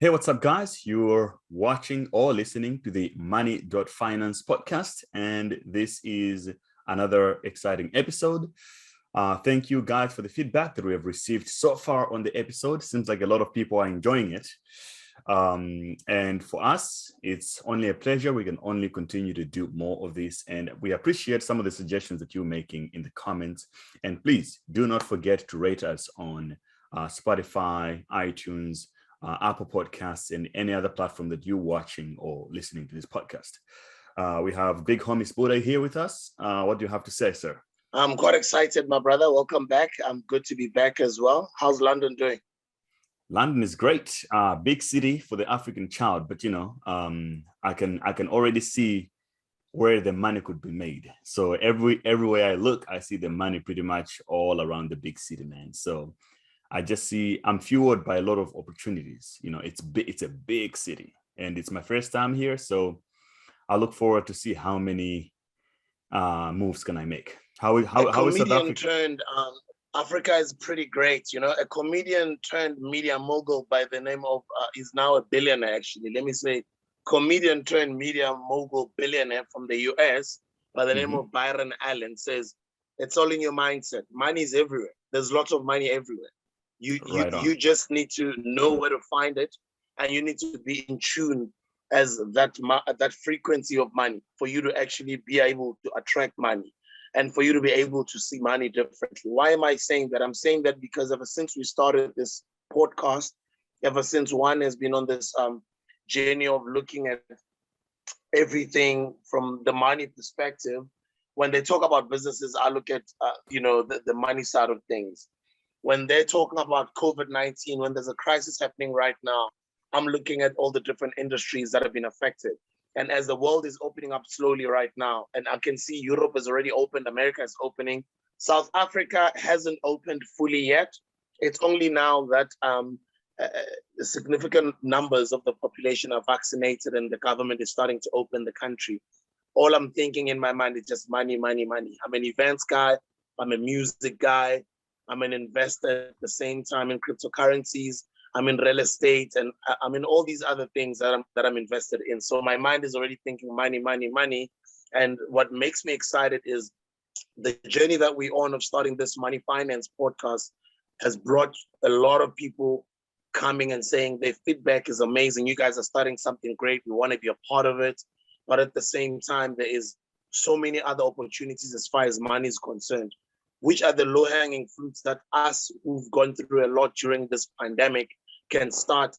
Hey, what's up, guys? You're watching or listening to the Money.Finance podcast, and this is another exciting episode. Thank you, guys, for the feedback that we have received so far on the episode. Seems like a lot of people are enjoying it. And for us, it's only a pleasure. We can only continue to do more of this, and we appreciate some of the suggestions that you're making in the comments. And please do not forget to rate us on Spotify, iTunes, Apple Podcasts, and any other platform that you're watching or listening to this podcast. We have Big Homie Sbu here with us. What do you have to say, sir? I'm quite excited, my brother. Welcome back. I'm good to be back as well. How's London doing? London is great. Big city for the African child, but I can already see where the money could be made. So everywhere I look, I see the money pretty much all around the big city, man. So I'm fueled by a lot of opportunities. It's a big city, and it's my first time here, so I look forward to see how many moves can I make. How is South Africa? Africa is pretty great. A comedian turned media mogul by the name of is now a billionaire. Actually, let me say, comedian turned media mogul billionaire from the US by the name of Byron Allen says it's all in your mindset. Money is everywhere. There's lots of money everywhere. You just need to know where to find it, and you need to be in tune as that frequency of money for you to actually be able to attract money and for you to be able to see money differently. Why am I saying that? I'm saying that because ever since we started this podcast, ever since one has been on this journey of looking at everything from the money perspective, when they talk about businesses, I look at the money side of things. When they're talking about COVID-19, when there's a crisis happening right now, I'm looking at all the different industries that have been affected. And as the world is opening up slowly right now, and I can see Europe has already opened, America is opening, South Africa hasn't opened fully yet. It's only now that significant numbers of the population are vaccinated and the government is starting to open the country. All I'm thinking in my mind is just money, money, money. I'm an events guy. I'm a music guy. I'm an investor at the same time in cryptocurrencies. I'm in real estate, and I'm in all these other things that I'm invested in. So my mind is already thinking money, money, money. And what makes me excited is the journey that we're on of starting this Money.Finance podcast has brought a lot of people coming and saying their feedback is amazing. You guys are starting something great. We want to be a part of it. But at the same time, there is so many other opportunities as far as money is concerned. Which are the low-hanging fruits that us who've gone through a lot during this pandemic can start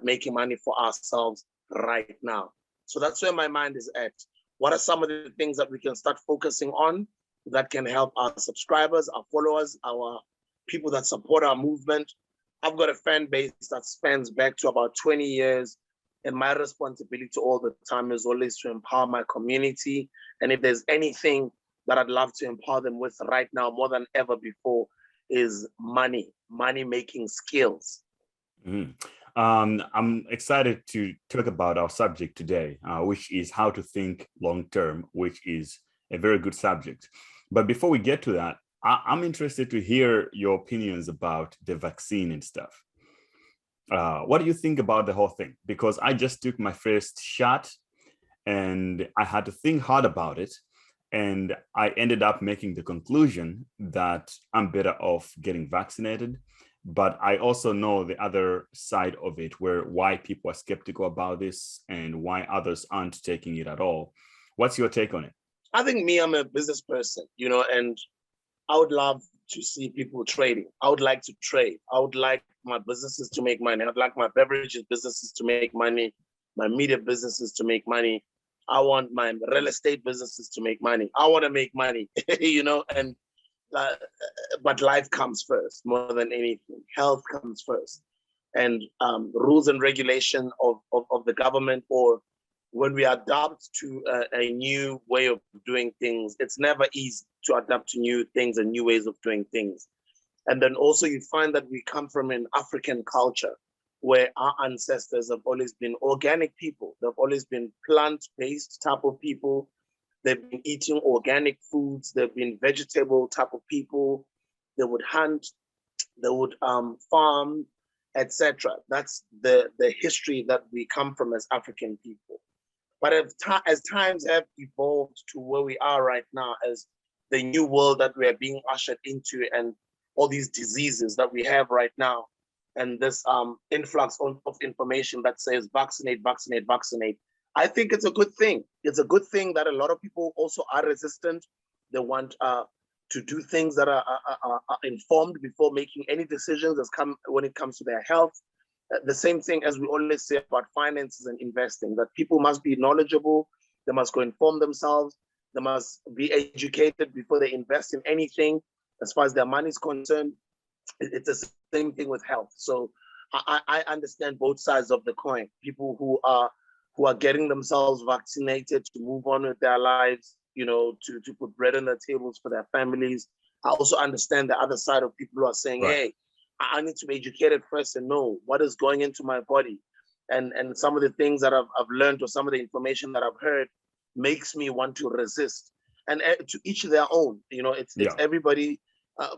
making money for ourselves right now. So that's where my mind is at. What are some of the things that we can start focusing on that can help our subscribers, our followers, our people that support our movement? I've got a fan base that spans back to about 20 years, and my responsibility all the time is always to empower my community. And if there's anything that I'd love to empower them with right now more than ever before is money-making skills. I'm excited to talk about our subject today, which is how to think long-term, which is a very good subject. But before we get to that, I'm interested to hear your opinions about the vaccine and stuff. What do you think about the whole thing? Because I just took my first shot and I had to think hard about it. And I ended up making the conclusion that I'm better off getting vaccinated. But I also know the other side of it, why people are skeptical about this and why others aren't taking it at all. What's your take on it? I think I'm a business person, and I would love to see people trading. I would like to trade. I would like my businesses to make money. I'd like my beverages businesses to make money, my media businesses to make money. I want my real estate businesses to make money. I want to make money, but life comes first more than anything. Health comes first. And rules and regulation of the government, or when we adapt to a new way of doing things, it's never easy to adapt to new things and new ways of doing things. And then also you find that we come from an African culture where our ancestors have always been organic people. They've always been plant-based type of people. They've been eating organic foods. They've been vegetable type of people. They would hunt. They would farm. etc. That's the history that we come from as African people. But as times have evolved to where we are right now, as the new world that we are being ushered into, and all these diseases that we have right now, and this influx of information that says vaccinate, vaccinate, vaccinate, I think it's a good thing. It's a good thing that a lot of people also are resistant. They want to do things that are informed before making any decisions when it comes to their health. The same thing as we always say about finances and investing, that people must be knowledgeable, they must go inform themselves, they must be educated before they invest in anything as far as their money is concerned. It's the same thing with health. So I understand both sides of the coin. People who are getting themselves vaccinated to move on with their lives, to put bread on their tables for their families. I also understand the other side of people who are saying, Right. hey, I need to be educated first and know what is going into my body. And some of the things that I've learned, or some of the information that I've heard, makes me want to resist. And to each their own, it's everybody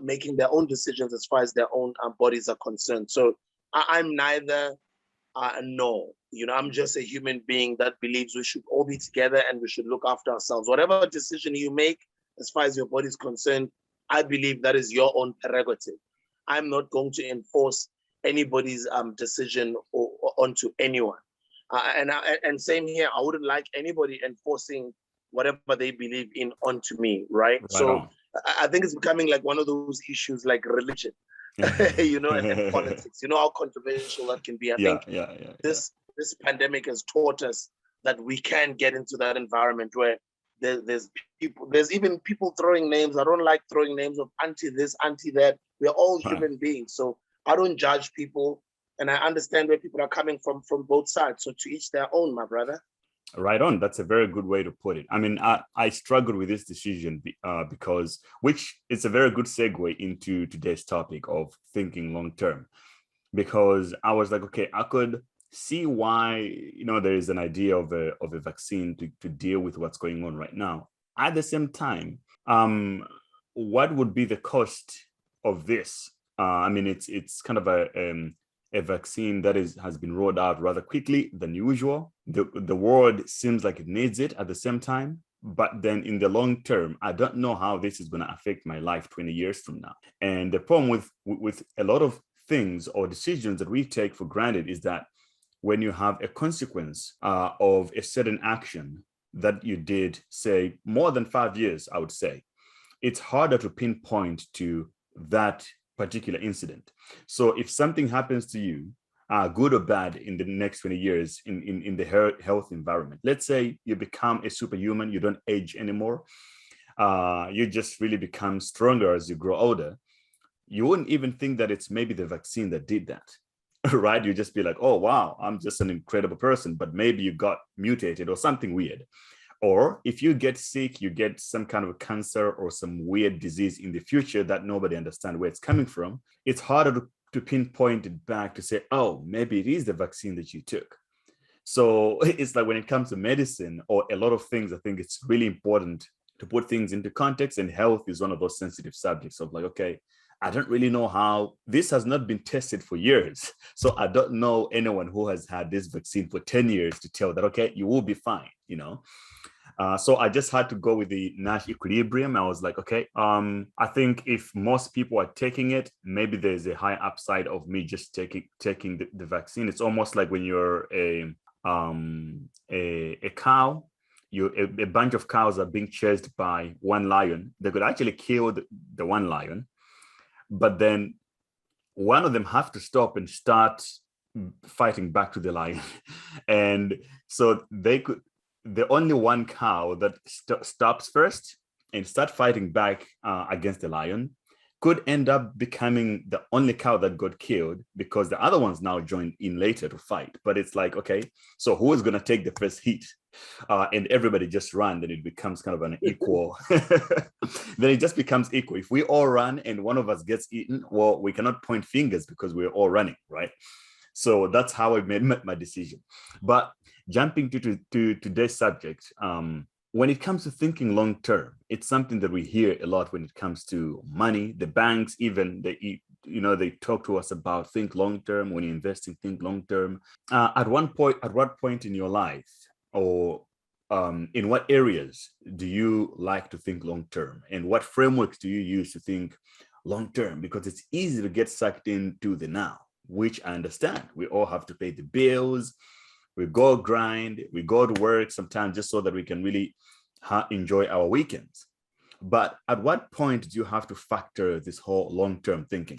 making their own decisions as far as their own bodies are concerned. So I'm neither no. I'm just a human being that believes we should all be together and we should look after ourselves. Whatever decision you make as far as your body is concerned, I believe that is your own prerogative. I'm not going to enforce anybody's decision onto anyone. And same here, I wouldn't like anybody enforcing whatever they believe in onto me, right? So I think it's becoming like one of those issues like religion, and politics. You know how controversial that can be. I think this pandemic has taught us that we can get into that environment where there's even people throwing names. I don't like throwing names of anti this, anti that. We're all human beings. So I don't judge people, and I understand where people are coming from both sides. So to each their own, my brother. Right on. That's a very good way to put it. I mean, I struggled with this decision because, which is a very good segue into today's topic of thinking long term, because I was like, okay, I could see why, there is an idea of a vaccine to deal with what's going on right now. At the same time, what would be the cost of this? I mean, it's kind of a vaccine that has been rolled out rather quickly than usual. The world seems like it needs it at the same time. But then in the long term, I don't know how this is going to affect my life 20 years from now. And the problem with a lot of things or decisions that we take for granted is that when you have a consequence of a certain action that you did, say, more than 5 years, I would say, it's harder to pinpoint to that particular incident. So if something happens to you, good or bad, in the next 20 years in the health environment, let's say you become a superhuman, you don't age anymore, you just really become stronger as you grow older, you wouldn't even think that it's maybe the vaccine that did that, right? You just be like, oh, wow, I'm just an incredible person, but maybe you got mutated or something weird. Or if you get sick, you get some kind of a cancer or some weird disease in the future that nobody understands where it's coming from, it's harder to pinpoint it back to say, oh, maybe it is the vaccine that you took. So it's like when it comes to medicine or a lot of things, I think it's really important to put things into context, and health is one of those sensitive subjects of like, okay, I don't really know how this has not been tested for years. So I don't know anyone who has had this vaccine for 10 years to tell that, okay, you will be fine, So I just had to go with the Nash equilibrium. I was like, okay, I think if most people are taking it, maybe there's a high upside of me just taking the vaccine. It's almost like when you're a cow, a bunch of cows are being chased by one lion. They could actually kill the one lion, but then one of them have to stop and start fighting back to the lion. And so the only one cow that stops first and start fighting back against the lion could end up becoming the only cow that got killed, because the other ones now joined in later to fight. But it's like, okay, so who is going to take the first hit? And everybody just run, then it becomes kind of an equal. Then it just becomes equal. If we all run and one of us gets eaten, well, we cannot point fingers because we're all running, right? So that's how I made my decision. But jumping to today's subject, when it comes to thinking long term, it's something that we hear a lot when it comes to money. The banks, even they talk to us about think long term. When you're investing, think long term. At what point in your life, or in what areas do you like to think long term, and what frameworks do you use to think long term? Because it's easy to get sucked into the now, which I understand. We all have to pay the bills. We go grind, we go to work sometimes just so that we can really enjoy our weekends. But at what point do you have to factor this whole long-term thinking?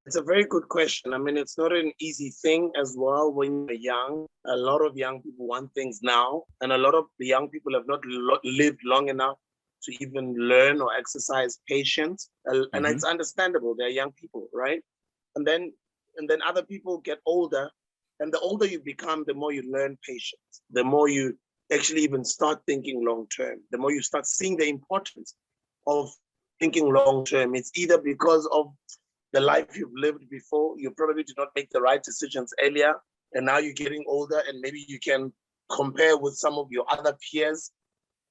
It's a very good question. I mean, it's not an easy thing as well when you're young. A lot of young people want things now, and a lot of the young people have not lived long enough to even learn or exercise patience. And it's understandable. They're young people, right? And then other people get older, and the older you become, the more you learn patience, the more you actually even start thinking long term, the more you start seeing the importance of thinking long term. It's either because of the life you've lived before, you probably did not make the right decisions earlier, and now you're getting older, and maybe you can compare with some of your other peers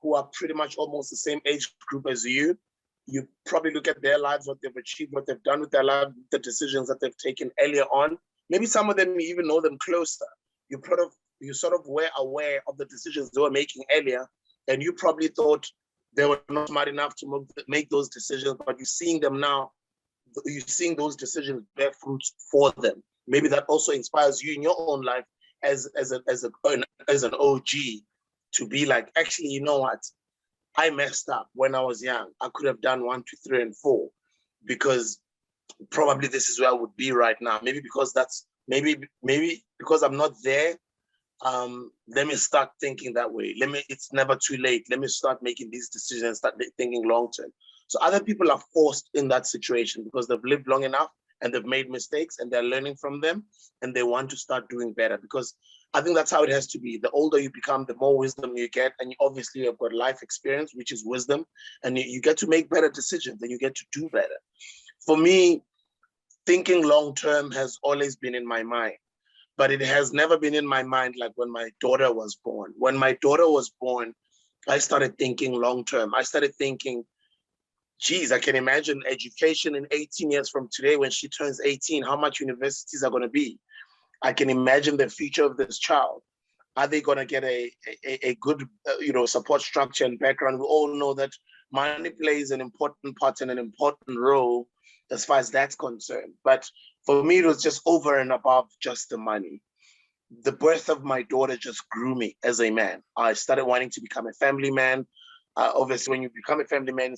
who are pretty much almost the same age group as you. You probably look at their lives, what they've achieved, what they've done with their lives, the decisions that they've taken earlier on. Maybe some of them you even know them closer. You sort of were aware of the decisions they were making earlier, and you probably thought they were not smart enough to make those decisions, but you're seeing them now. You're seeing those decisions bear fruits for them. Maybe that also inspires you in your own life as an OG to be like, actually, you know what? I messed up when I was young. I could have done 1, 2, 3, and 4, because probably this is where I would be right now. Maybe because because I'm not there. Let me start thinking that way. It's never too late. Let me start making these decisions, start thinking long term. So other people are forced in that situation because they've lived long enough and they've made mistakes and they're learning from them, and they want to start doing better, because I think that's how it has to be. The older you become, the more wisdom you get, and obviously you've got life experience, which is wisdom, and you get to make better decisions and you get to do better. For me, thinking long term has always been in my mind, but it has never been in my mind like when my daughter was born. When my daughter was born, I started thinking long term. I started thinking, geez, I can imagine education in 18 years from today when she turns 18, how much universities are going to be. I can imagine the future of this child. Are they going to get a good support structure and background? We all know that money plays an important part and an important role as far as that's concerned. But for me, it was just over and above just the money. The birth of my daughter just grew me as a man. I started wanting to become a family man. Obviously, when you become a family man,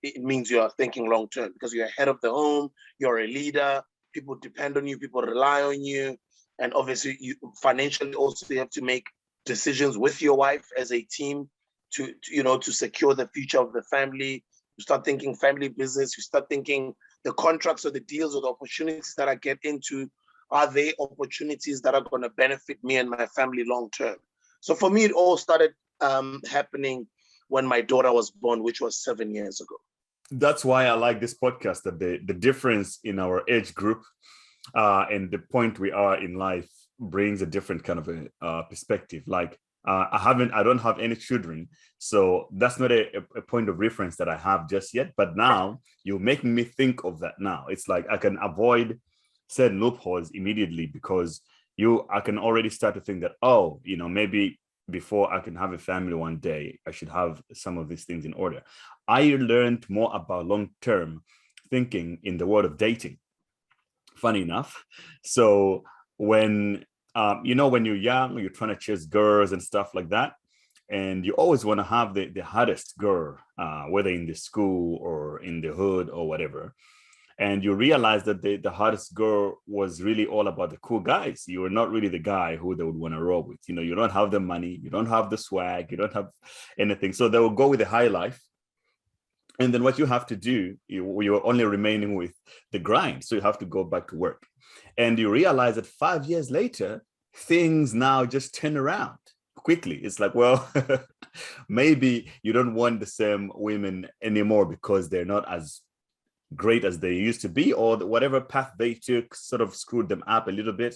it means you are thinking long term, because you're head of the home, you're a leader, people depend on you, people rely on you. And obviously, you financially also you have to make decisions with your wife as a team to secure the future of the family. You start thinking family business, you start thinking the contracts or the deals or the opportunities that I get into, are they opportunities that are going to benefit me and my family long term? So for me, it all started happening when my daughter was born, which was 7 years ago. That's why I like this podcast, that the difference in our age group and the point we are in life brings a different kind of a perspective. Like I don't have any children, so that's not a point of reference that I have just yet. But now you're making me think of that now. It's like I can avoid certain loopholes immediately, because I can already start to think that, maybe before I can have a family one day, I should have some of these things in order. I learned more about long-term thinking in the world of dating, funny enough. So when you're young, you're trying to chase girls and stuff like that, and you always want to have the hottest girl, whether in the school or in the hood or whatever. And you realize that the hottest girl was really all about the cool guys. You were not really the guy who they would want to roll with. You don't have the money, you don't have the swag, you don't have anything. So they will go with the high life. And then what you have to do, you're only remaining with the grind. So you have to go back to work. And you realize that 5 years later, things now just turn around quickly. It's like, well, maybe you don't want the same women anymore because they're not as great as they used to be, or whatever path they took sort of screwed them up a little bit.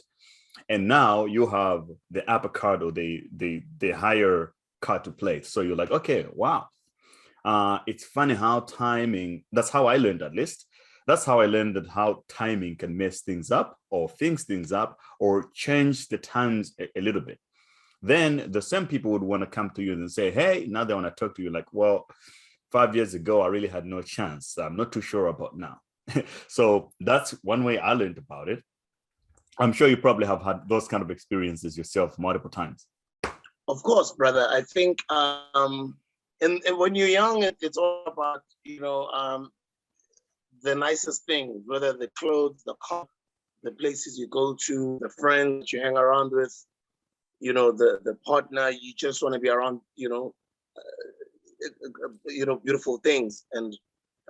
And now you have the upper card, or the higher card to play. So you're like, okay, wow. It's funny how timing, that's how I learned, at least, That's how I learned that how timing can mess things up or fix things up or change the times a little bit. Then the same people would want to come to you and say, hey, now they want to talk to you like, well, 5 years ago, I really had no chance. I'm not too sure about now. So that's one way I learned about it. I'm sure you probably have had those kind of experiences yourself multiple times. Of course, brother. I think and when you're young, it's all about, the nicest things, whether the clothes, the car, the places you go to, the friends you hang around with, the partner you just want to be around, beautiful things. And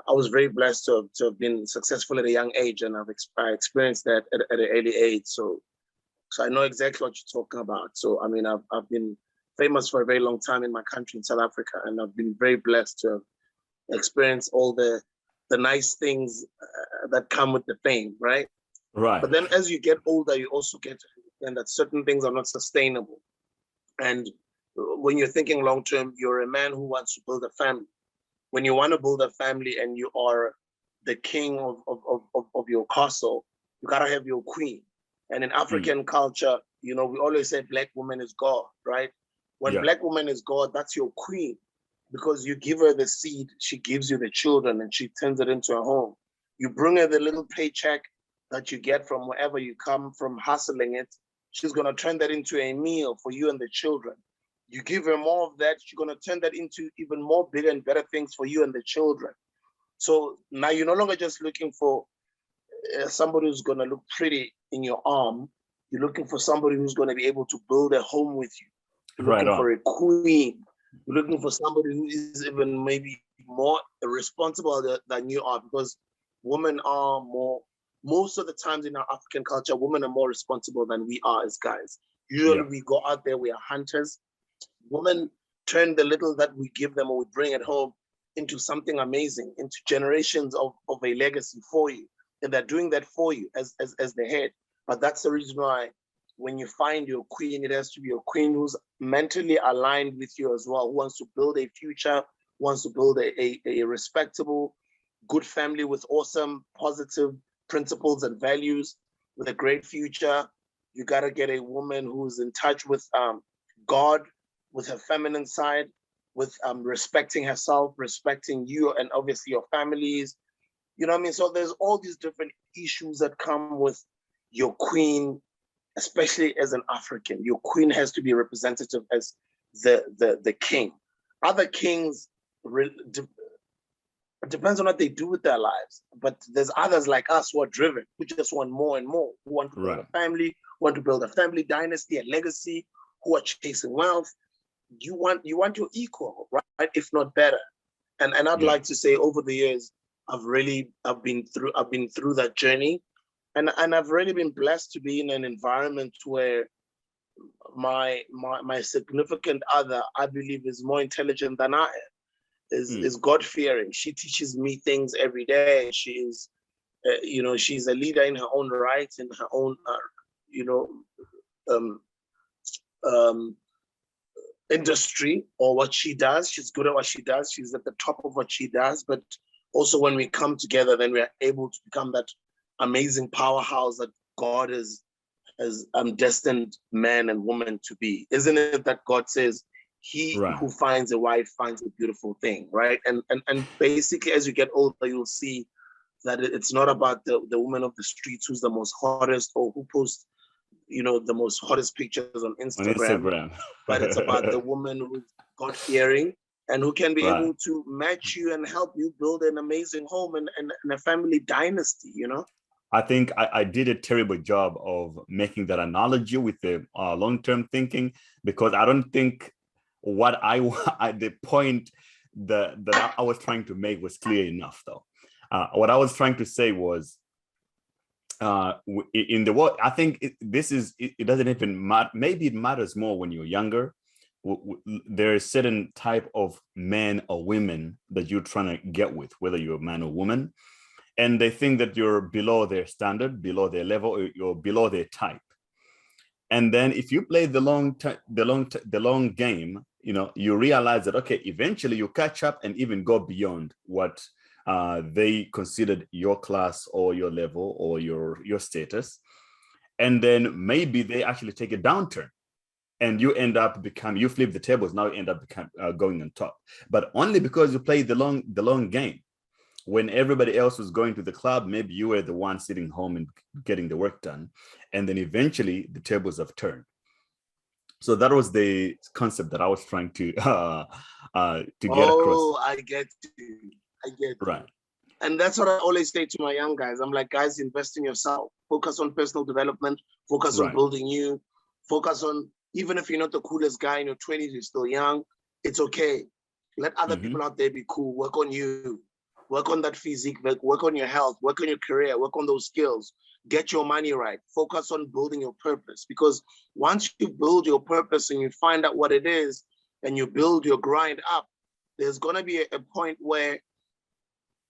I was very blessed to have been successful at a young age, and I experienced that at an early age. So I know exactly what you're talking about. So I mean, I've been famous for a very long time in my country, in South Africa, and I've been very blessed to have experienced all the nice things that come with the fame, right? Right. But then as you get older, you also get to understand that certain things are not sustainable. And when you're thinking long term, you're a man who wants to build a family. When you want to build a family and you are the king of your castle, you gotta have your queen. And in African culture, we always say black woman is God, right? When black woman is God, that's your queen, because you give her the seed, she gives you the children, and she turns it into a home. You bring her the little paycheck that you get from wherever you come from hustling it, she's gonna turn that into a meal for you and the children. You give her more of that, she's gonna turn that into even more bigger and better things for you and the children. So now you're no longer just looking for somebody who's gonna look pretty in your arm. You're looking for somebody who's gonna be able to build a home with you. You're looking for a queen. You're looking for somebody who is even maybe more responsible than you are, because women are most of the times in our African culture, women are more responsible than we are as guys. Usually we go out there, we are hunters. Women turn the little that we give them or we bring at home into something amazing, into generations of a legacy for you. And they're doing that for you as the head. But that's the reason why when you find your queen, it has to be a queen who's mentally aligned with you as well, who wants to build a future, wants to build a respectable, good family with awesome, positive principles and values, with a great future. You got to get a woman who's in touch with God, with her feminine side, with respecting herself, respecting you, and obviously your families. You know what I mean? So there's all these different issues that come with your queen, especially as an African. Your queen has to be representative as the king. Other kings, it depends on what they do with their lives. But there's others like us who are driven, who just want more and more, who want to build a family, want to build a family dynasty, a legacy, who are chasing wealth. You want your equal, right? If not better. And I'd like to say, over the years, I've been through that journey. And I've really been blessed to be in an environment where my significant other, I believe, is more intelligent than I am. Is God-fearing. She teaches me things every day. She is, she's a leader in her own right, in her own, industry, or what she does. She's good at what she does. She's at the top of what she does. But also when we come together, then we are able to become that amazing powerhouse that God has destined man and woman to be. Isn't it that God says, he who finds a wife finds a beautiful thing, right? And basically, as you get older, you'll see that it's not about the woman of the streets who's the most hottest, or who posts, the most hottest pictures on Instagram. But it's about the woman who's God-fearing and who can be able to match you and help you build an amazing home and a family dynasty, I think I did a terrible job of making that analogy with the long-term thinking, because I don't think what the point that I was trying to make was clear enough, though. What I was trying to say was, in the world, I think it doesn't even matter. Maybe it matters more when you're younger. There is certain type of men or women that you're trying to get with, whether you're a man or woman, and they think that you're below their standard, below their level, or you're below their type. And then if you play the long game, you realize that, okay, eventually you catch up and even go beyond what they considered your class or your level or your status, and then maybe they actually take a downturn, and you end up you flip the tables. Now you end up going on top, but only because you played the long game. When everybody else was going to the club, maybe you were the one sitting home and getting the work done, and then eventually the tables have turned. So that was the concept that I was trying to get across. Oh, I get you. I get you. Right. And that's what I always say to my young guys. I'm like, guys, invest in yourself. Focus on personal development. Focus on building you. Focus on, even if you're not the coolest guy in your 20s, you're still young, it's okay. Let other people out there be cool. Work on you. Work on that physique. Work on your health. Work on your career. Work on those skills. Get your money right. Focus on building your purpose. Because once you build your purpose and you find out what it is, and you build your grind up, there's going to be a point where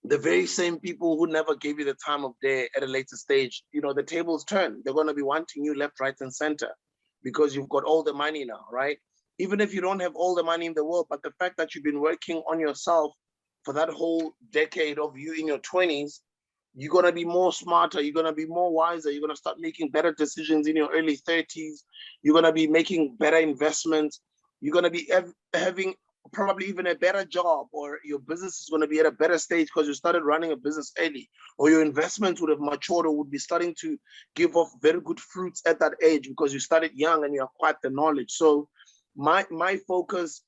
the very same people who never gave you the time of day at a later stage, the tables turn. They're going to be wanting you left, right, and center because you've got all the money now, right? Even if you don't have all the money in the world, but the fact that you've been working on yourself for that whole decade of you in your 20s, you're going to be more smarter. You're going to be more wiser. You're going to start making better decisions in your early 30s. You're going to be making better investments. You're going to be having probably even a better job, or your business is going to be at a better stage because you started running a business early, or your investments would have matured or would be starting to give off very good fruits at that age because you started young and you acquired the knowledge. So my focus,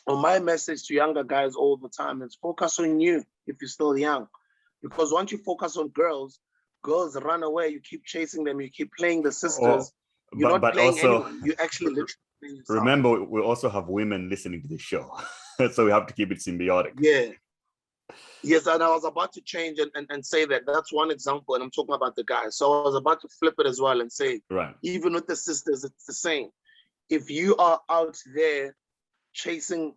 or my message to younger guys all the time is focus on you if you're still young. Because once you focus on girls run away. You keep chasing them. You keep playing the sisters. You're not playing also, anyone. You actually literally playing yourself. Remember, we also have women listening to the show. So we have to keep it symbiotic. Yeah. Yes, and I was about to change and say that that's one example, and I'm talking about the guys. So I was about to flip it as well and say, right, even with the sisters, it's the same. If you are out there chasing,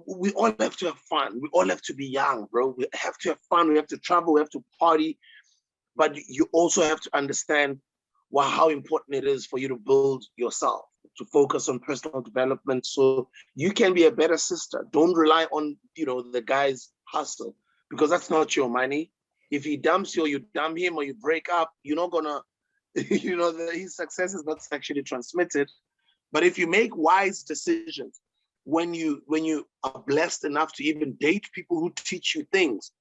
we all have to have fun. We all have to be young, bro. We have to have fun. We have to travel. We have to party. But you also have to understand how important it is for you to build yourself, to focus on personal development so you can be a better sister. Don't rely on, the guy's hustle, because that's not your money. If he dumps you, or you dump him, or you break up, you're not gonna, his success is not sexually transmitted. But if you make wise decisions, when you are blessed enough to even date people who teach you things,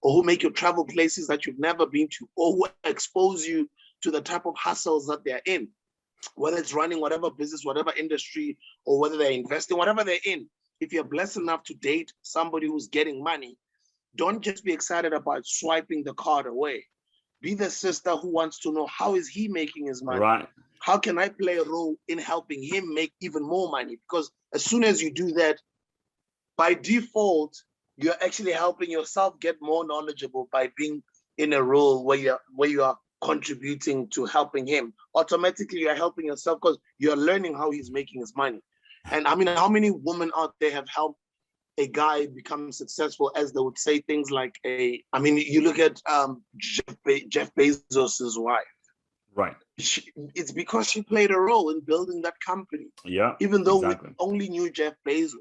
or who make you travel places that you've never been to, or who expose you to the type of hustles that they're in, whether it's running whatever business, whatever industry, or whether they're investing, whatever they're in. If you're blessed enough to date somebody who's getting money, don't just be excited about swiping the card away. Be the sister who wants to know, how is he making his money? right. How can I play a role in helping him make even more money? Because as soon as you do that, by default, you're actually helping yourself get more knowledgeable by being in a role where you are contributing to helping him. Automatically, you're helping yourself because you're learning how he's making his money. And I mean, how many women out there have helped a guy become successful, as they would say things like you look at Jeff Bezos's wife. Right. It's because she played a role in building that company. Yeah. Even though exactly. we only knew Jeff Bezos.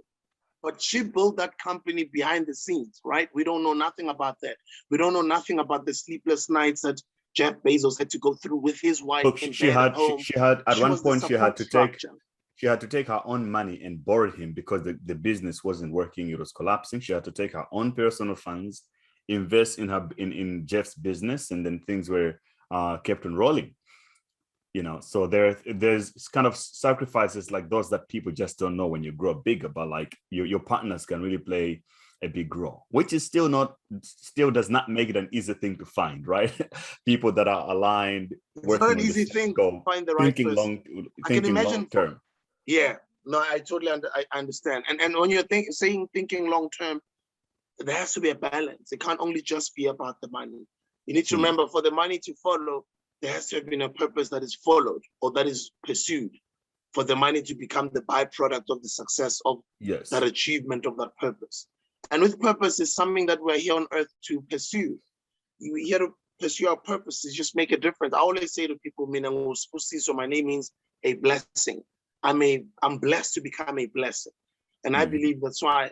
But she built that company behind the scenes, right? We don't know nothing about that. We don't know nothing about the sleepless nights that Jeff Bezos had to go through with his wife. Look, in she bed had at home. she had at one point she had to take her own money and borrow him because the business wasn't working. It was collapsing. She had to take her own personal funds, invest in Jeff's business, and then things were kept on rolling. So there's kind of sacrifices like those that people just don't know when you grow bigger, but like your partners can really play a big role, which is still does not make it an easy thing to find, right? People that are aligned. It's not an easy thing to find the right person. Thinking long term. Yeah, no, I totally I understand. And when you're thinking long term, there has to be a balance. It can't only just be about the money. You need to remember, for the money to follow, there has to have been a purpose that is followed or that is pursued, for the money to become the byproduct of the success of that achievement of that purpose. And with purpose is something that we're here on earth to pursue. We're here to pursue our purposes, just make a difference. I always say to people, so my name means a blessing. I'm blessed to become a blessing. And I believe that's why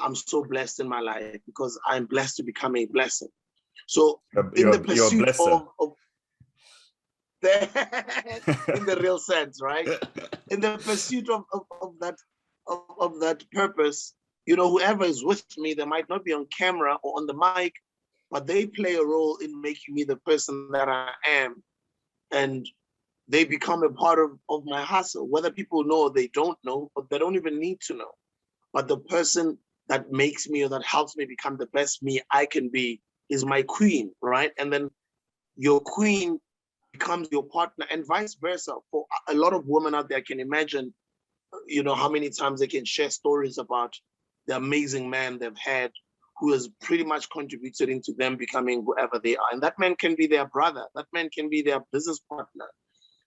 I'm so blessed in my life because I'm blessed to become a blessing. So in You're the a pursuit blesser. of in the real sense, right? In the pursuit of that purpose, whoever is with me, they might not be on camera or on the mic, but they play a role in making me the person that I am. And they become a part of my hustle, whether people know or they don't know, but they don't even need to know. But the person that makes me or that helps me become the best me I can be is my queen, right? And then your queen becomes your partner and vice versa. For a lot of women out there, I can imagine, how many times they can share stories about the amazing man they've had who has pretty much contributed into them becoming whoever they are. And that man can be their brother. That man can be their business partner.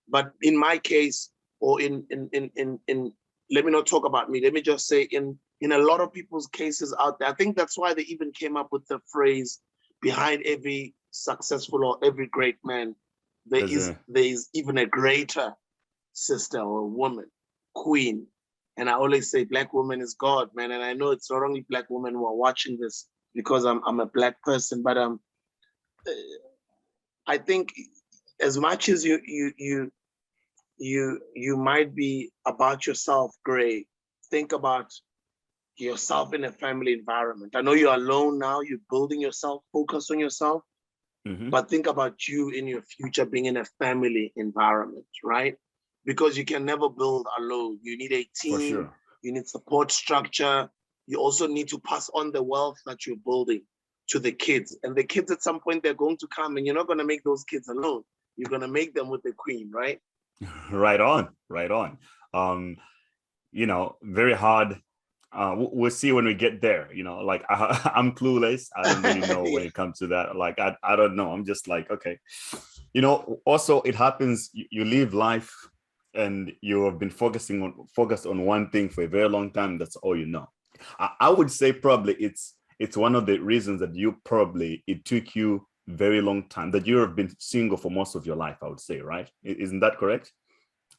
But in my case, or in let me not talk about me. Let me just say in a lot of people's cases out there, I think that's why they even came up with the phrase, behind every successful or every great man, there is even a greater sister or woman, queen. And I always say black woman is God, man. And I know it's not only black women who are watching this because I'm a black person, but I think as much as you might be about yourself, Gray, think about yourself in a family environment. I know you're alone now, you're building yourself, focus on yourself, but think about you in your future being in a family environment, right? Because you can never build alone. You need a team, For sure. You need support structure. You also need to pass on the wealth that you're building to the kids. And the kids at some point, they're going to come and you're not going to make those kids alone. You're going to make them with the queen, right? Right on. Very hard. We'll see when we get there. Like I'm clueless. I don't really know when it comes to that. Like I don't know. I'm just like, okay. Also it happens. You live life, and you have been focused on one thing for a very long time. That's all you know. I would say probably it's one of the reasons that it took you very long time, that you have been single for most of your life. I would say, right? Isn't that correct?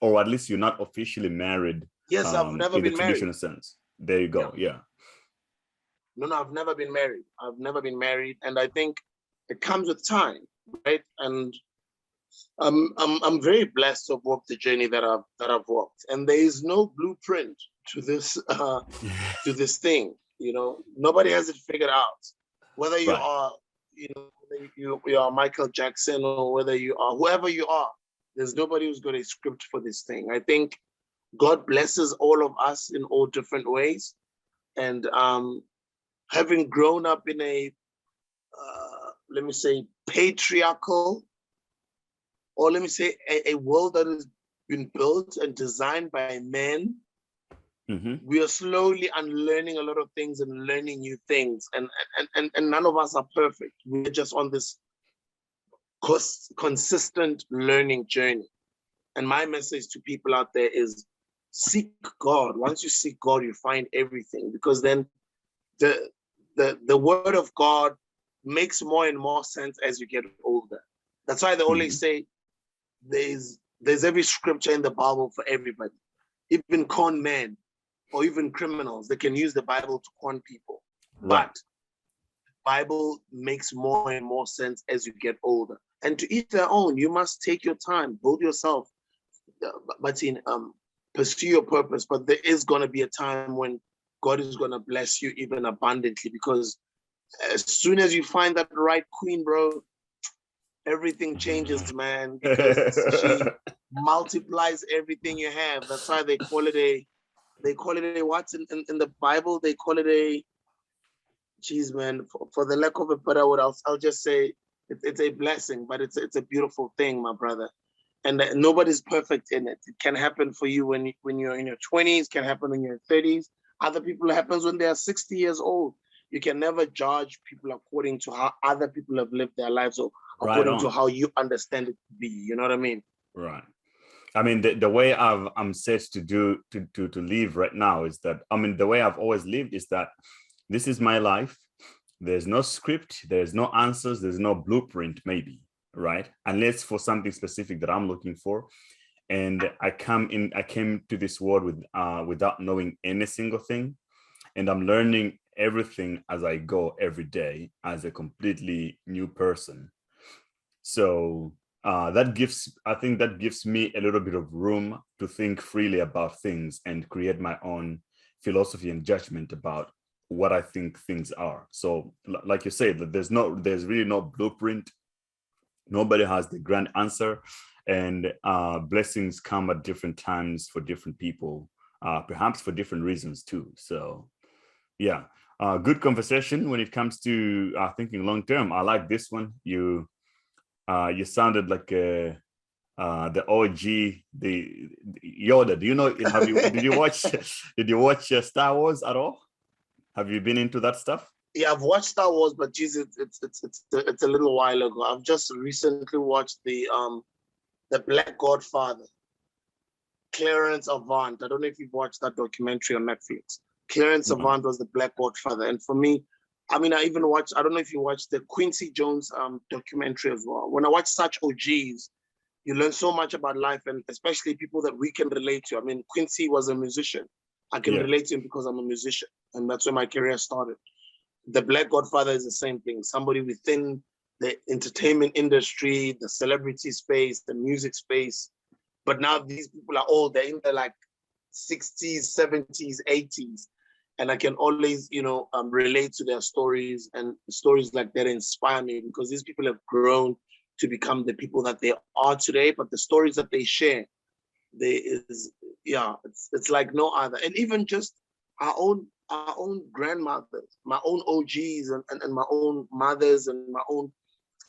Or at least you're not officially married. Yes, I've never in the been married. traditional sense. There you go. Yeah. No, I've never been married. And I think it comes with time, right? And I'm very blessed to have walked the journey that I've walked. And there is no blueprint to this to this thing. Nobody has it figured out. Whether you Right. are, whether you are Michael Jackson or whether you are whoever you are, there's nobody who's got a script for this thing. I think God blesses all of us in all different ways. And having grown up in a, let me say, patriarchal, or let me say, a world that has been built and designed by men, we are slowly unlearning a lot of things and learning new things. And none of us are perfect. We're just on this consistent learning journey. And my message to people out there is seek God. Once you seek God, you find everything, because then the word of God makes more and more sense as you get older. That's why they always say there's every scripture in the Bible for everybody. Even con men or even criminals, they can use the Bible to con people. Right. But Bible makes more and more sense as you get older. And to each their own, you must take your time, build yourself, but pursue your purpose. But there is going to be a time when God is going to bless you even abundantly, because as soon as you find that right queen, bro, everything changes, man, because she multiplies everything you have. That's why they call it a what in the Bible? They call it a, geez, man, for the lack of a better word, I'll just say it's a blessing, but it's a beautiful thing, my brother. And nobody's perfect in it. It can happen for you when you're in your 20s, can happen in your 30s. Other people, it happens when they're 60 years old. You can never judge people according to how other people have lived their lives, or according to how you understand it to be. You know what I mean? Right. I mean, the way I'm set to live right now is that, the way I've always lived is that this is my life. There's no script, there's no answers, there's no blueprint, maybe, right? Unless for something specific that I'm looking for. And I came to this world without knowing any single thing. And I'm learning everything as I go every day as a completely new person. So I think that gives me a little bit of room to think freely about things and create my own philosophy and judgment about what I think things are. So like you said, that there's really no blueprint. Nobody has the grand answer, and blessings come at different times for different people, perhaps for different reasons too. So yeah, good conversation when it comes to thinking long term. I like this one. You sounded like the OG, the Yoda. Do you know? Did you watch? Did you watch Star Wars at all? Have you been into that stuff? Yeah, I've watched Star Wars, but Jesus, it's a little while ago. I've just recently watched the Black Godfather, Clarence Avant. I don't know if you've watched that documentary on Netflix. Clarence Avant was the Black Godfather, and for me, I mean, I even watched. I don't know if you watched the Quincy Jones documentary as well. When I watch such OGs, you learn so much about life, and especially people that we can relate to. I mean, Quincy was a musician. I can relate to him because I'm a musician, and that's where my career started. The Black Godfather is the same thing. Somebody within the entertainment industry, the celebrity space, the music space. But now these people are old. They're in their like 60s, 70s, 80s. And I can always, relate to their stories, and stories like that inspire me because these people have grown to become the people that they are today. But the stories that they share, it's like no other. And even just our own grandmothers, my own OGs, and my own mothers, and my own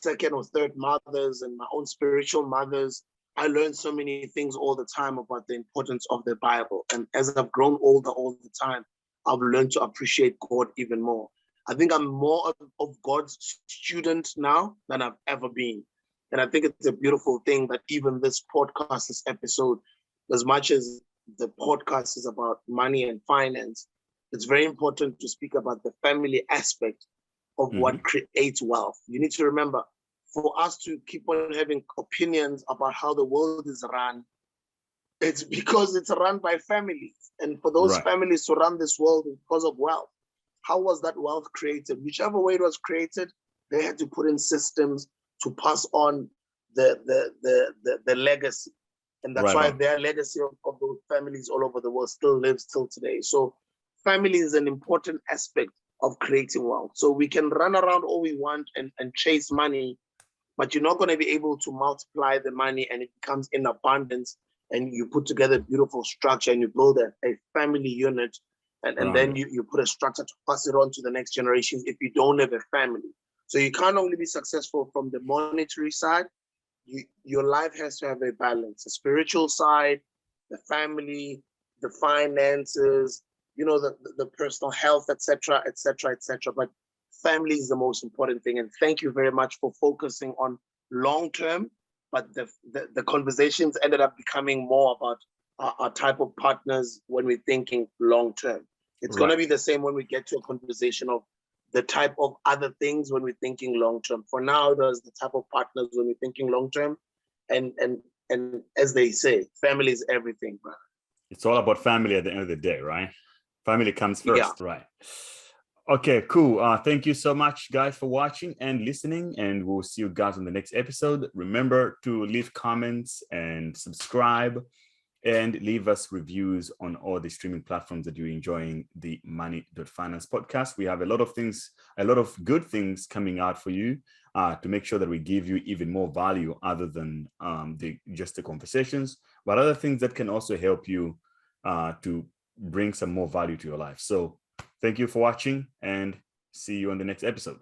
second or third mothers, and my own spiritual mothers. I learned so many things all the time about the importance of the Bible. And as I've grown older all the time, I've learned to appreciate God even more. I think I'm more of God's student now than I've ever been. And I think it's a beautiful thing that even this podcast, this episode, as much as the podcast is about money and finance, it's very important to speak about the family aspect of what creates wealth. You need to remember, for us to keep on having opinions about how the world is run, it's because it's run by families. And for those families to run this world is because of wealth. How was that wealth created? Whichever way it was created, they had to put in systems to pass on the legacy. And that's why their legacy of those families all over the world still lives till today. So family is an important aspect of creating wealth. So we can run around all we want and chase money, but you're not going to be able to multiply the money and it becomes in abundance, and you put together a beautiful structure and you build a family unit, and then you put a structure to pass it on to the next generation if you don't have a family. So you can't only be successful from the monetary side. Your life has to have a balance, the spiritual side, the family, the finances, the personal health, etc., etc., etc. But family is the most important thing. And thank you very much for focusing on long-term, but the conversations ended up becoming more about our type of partners when we're thinking long-term. It's going to be the same when we get to a conversation of the type of other things when we're thinking long-term. For now, there's the type of partners when we're thinking long-term. And as they say, family is everything, bro. It's all about family at the end of the day, right? Family comes first, right? Okay, cool. Thank you so much, guys, for watching and listening, and we'll see you guys on the next episode. Remember to leave comments and subscribe, and leave us reviews on all the streaming platforms that you're enjoying the Money.Finance podcast. We have a lot of things, a lot of good things coming out for you to make sure that we give you even more value other than just the conversations, but other things that can also help you to bring some more value to your life. So thank you for watching, and see you on the next episode.